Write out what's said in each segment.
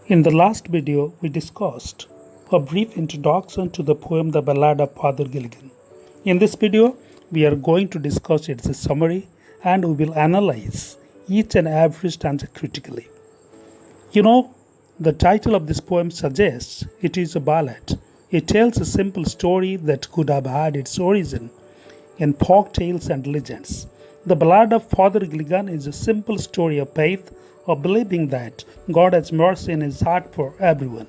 In the last video, we discussed a brief introduction to the poem The Ballad of Father Gilligan. In this video, we are going to discuss its summary and we will analyze each and every stanza critically. The title of this poem suggests it is a ballad. It tells a simple story that could have had its origin in folk tales and legends. The Ballad of Father Gilligan is a simple story of faith, of believing that God has mercy in his heart for everyone.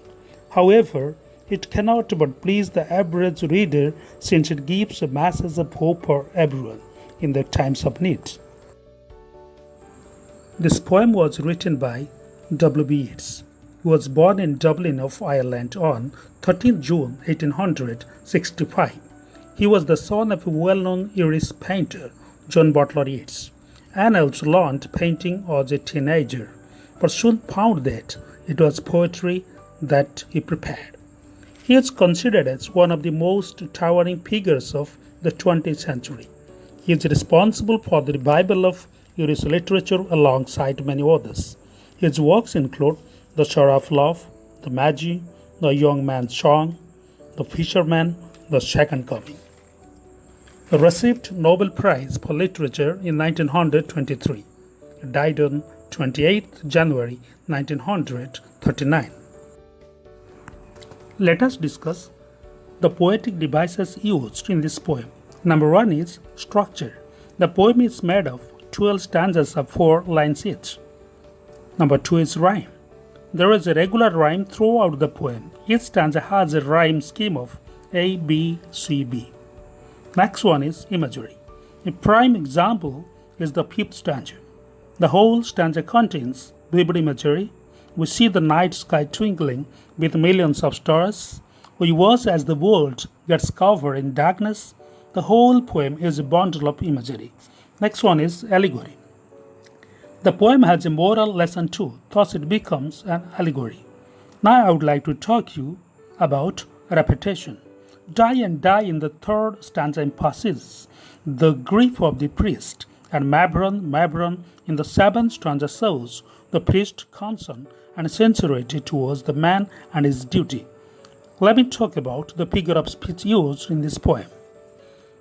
However, it cannot but please the average reader since it gives a message of hope for everyone in their times of need. This poem was written by W.B. Yeats, who was born in Dublin of Ireland on 13 June 1865. He was the son of a well-known Irish painter, John Butler Yeats, and also learned painting as a teenager, but soon found that it was poetry that he prepared. He is considered as one of the most towering figures of the 20th century. He is responsible for the revival of Irish literature alongside many others. His works include The Shore of Love, The Magi, The Young Man's Song, The Fisherman, The Second Coming. He received Nobel Prize for Literature in 1923. He died on 28 January 1939. Let us discuss the poetic devices used in this poem. Number 1 is structure. The poem is made of 12 stanzas of 4 lines each. Number 2 is rhyme. There is a regular rhyme throughout the poem. Each stanza has a rhyme scheme of A, B, C, B. Next one is imagery. A prime example is the 5th stanza. The whole stanza contains vivid imagery. We see the night sky twinkling with millions of stars. We watch as the world gets covered in darkness. The whole poem is a bundle of imagery. Next one is allegory. The poem has a moral lesson too, thus it becomes an allegory. Now I would like to talk to you about repetition. Die and die in the 3rd stanza emphasizes the grief of the priest, and Mabron in the 7th stanza shows the priest's concern and sincerity towards the man and his duty. Let me talk about the figure of speech used in this poem.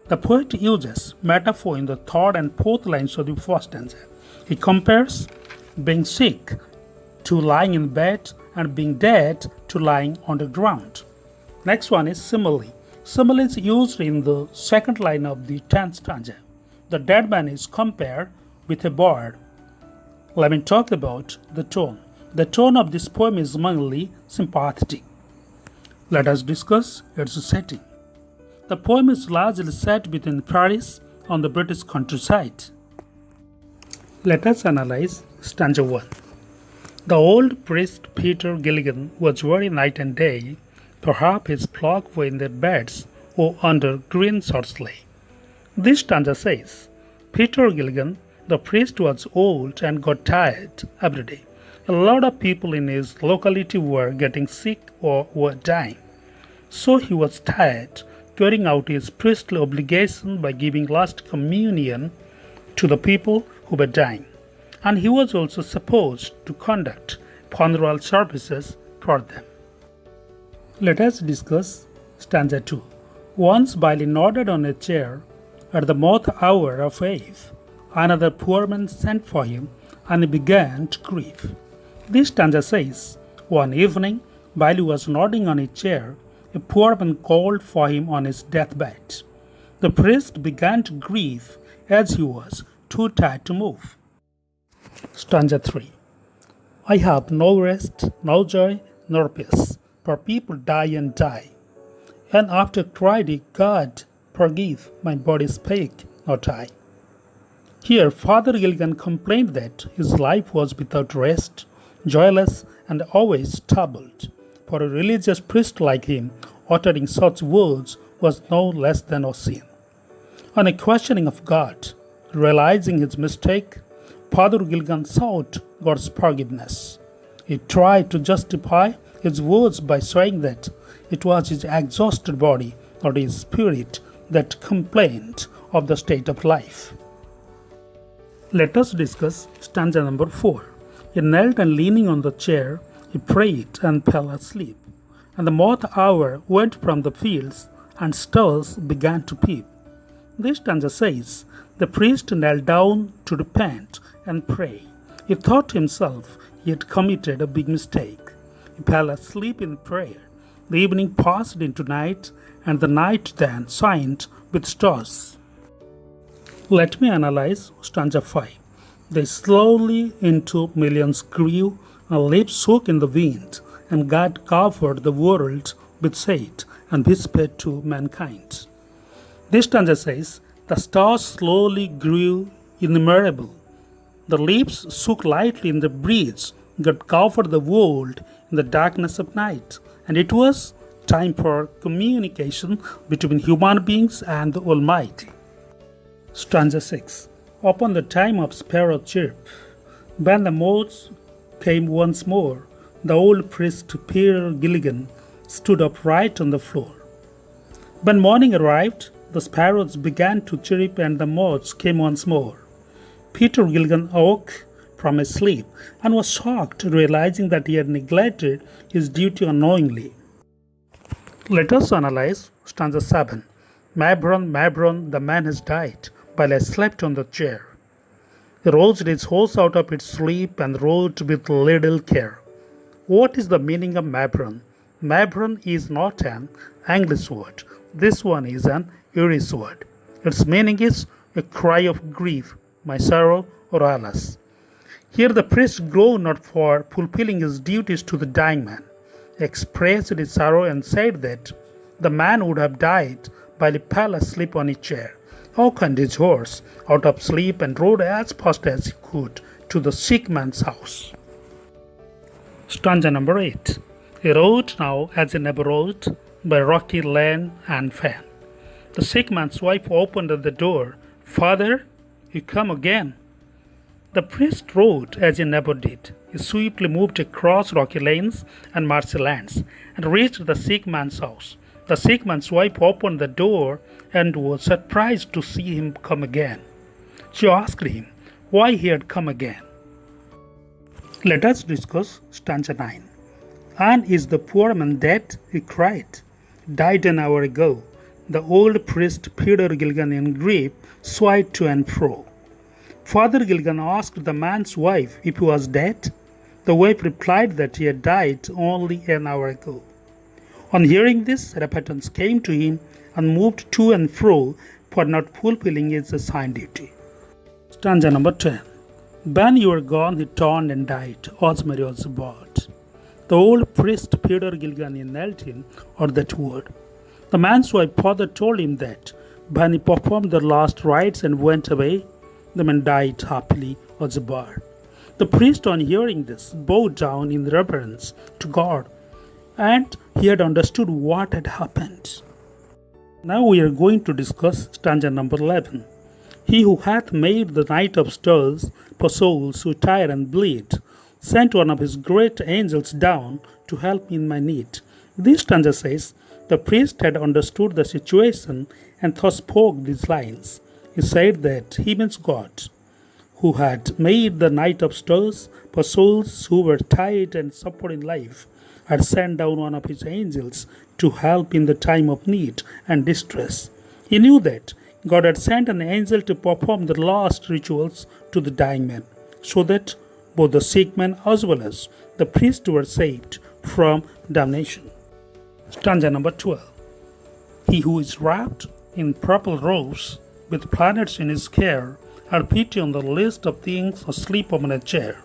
The poet uses metaphor in the 3rd and 4th lines of the 1st stanza. He compares being sick to lying in bed and being dead to lying on the ground. Next one is simile. Simile is used in the 2nd line of the 10th stanza. The dead man is compared with a bird. Let me talk about the tone. The tone of this poem is mainly sympathetic. Let us discuss its setting. The poem is largely set within Paris on the British countryside. Let us analyze stanza 1. The old priest Peter Gilligan was worried night and day. Perhaps his flock were in their beds or under green sorsley. This stanza says, Peter Gilligan, the priest, was old and got tired every day. A lot of people in his locality were getting sick or were dying. So he was tired, carrying out his priestly obligation by giving last communion to the people who were dying. And he was also supposed to conduct funeral services for them. Let us discuss stanza 2. Once while he nodded on a chair at the moth hour of eve, another poor man sent for him and he began to grieve. This stanza says, one evening while he was nodding on a chair, a poor man called for him on his deathbed. The priest began to grieve as he was too tired to move. Stanza 3. I have no rest, no joy, nor peace, for people die and die. And after cried he, God, forgive, my body's ache, not I. Here Father Gilligan complained that his life was without rest, joyless, and always troubled. For a religious priest like him, uttering such words was no less than a sin. On a questioning of God, realizing his mistake, Father Gilligan sought God's forgiveness. He tried to justify his words by saying that it was his exhausted body, not his spirit, that complained of the state of life. Let us discuss stanza number 4. He knelt and leaning on the chair, he He prayed and fell asleep. And the moth hour went from the fields, and stars began to peep. This stanza says, the priest knelt down to repent and pray. He thought himself he had committed a big mistake. He fell asleep in prayer. The evening passed into night, and the night then shined with stars. Let me analyze stanza 5. They slowly into millions grew, and leaves shook in the wind, and God covered the world with shade and whispered to mankind. This stanza says, the stars slowly grew innumerable. The leaves shook lightly in the breeze. God covered the world in the darkness of night, and it was time for communication between human beings and the Almighty. Stanza 6. Upon the time of sparrow chirp, when the moths came once more, the old priest Peter Gilligan stood upright on the floor. When morning arrived, the sparrows began to chirp and the moths came once more. Peter Gilligan awoke from his sleep and was shocked, realizing that he had neglected his duty unknowingly. Let us analyze stanza 7. Mabron, Mabron, the man has died, while I slept on the chair. He roused his horse out of its sleep and rode with little care. What is the meaning of Mabron? Mabron is not an English word. This one is an Irish word. Its meaning is a cry of grief, my sorrow, or alas. Here the priest groaned not for fulfilling his duties to the dying man. He expressed his sorrow and said that the man would have died while he fell asleep on his chair. Hawked his horse out of sleep and rode as fast as he could to the sick man's house. Stanza number 8. He rode now as he never rode, by rocky lane and fen. The sick man's wife opened the door. Father, you come again. The priest rode as he never did. He swiftly moved across rocky lanes and marshy lands and reached the sick man's house. The sick man's wife opened the door and was surprised to see him come again. She asked him why he had come again. Let us discuss stanza 9. And is the poor man dead? He cried. Died an hour ago. The old priest Peter Gilligan in grief swayed to and fro. Father Gilligan asked the man's wife if he was dead. The wife replied that he had died only an hour ago. On hearing this, repentance came to him and moved to and fro for not fulfilling his assigned duty. Stanza number 10. When you were gone, he turned and died, as Mary was bought. The old priest Peter Gilligan knelt him at that word. The man's wife father told him that when he performed the last rites and went away, the man died happily as a bird. The priest, on hearing this, bowed down in reverence to God, and he had understood what had happened. Now we are going to discuss stanza number 11. He who hath made the night of stars for souls who tire and bleed, sent one of his great angels down to help me in my need. This stanza says, the priest had understood the situation and thus spoke these lines. He said that he means God, who had made the night of stars for souls who were tired and suffered in life, had sent down one of his angels to help in the time of need and distress. He knew that God had sent an angel to perform the last rituals to the dying man, so that both the sick man as well as the priest were saved from damnation. Stanza number 12. He who is wrapped in purple robes with planets in his care had pity on the list of things asleep upon a chair.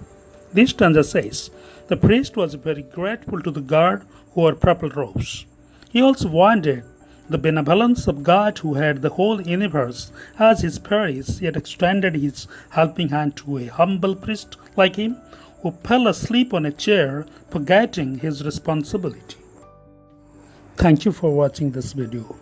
This stanza says, the priest was very grateful to the God who wore purple robes. He also wondered the benevolence of God who had the whole universe as his parish, yet extended his helping hand to a humble priest like him who fell asleep on a chair, forgetting his responsibility. Thank you for watching this video.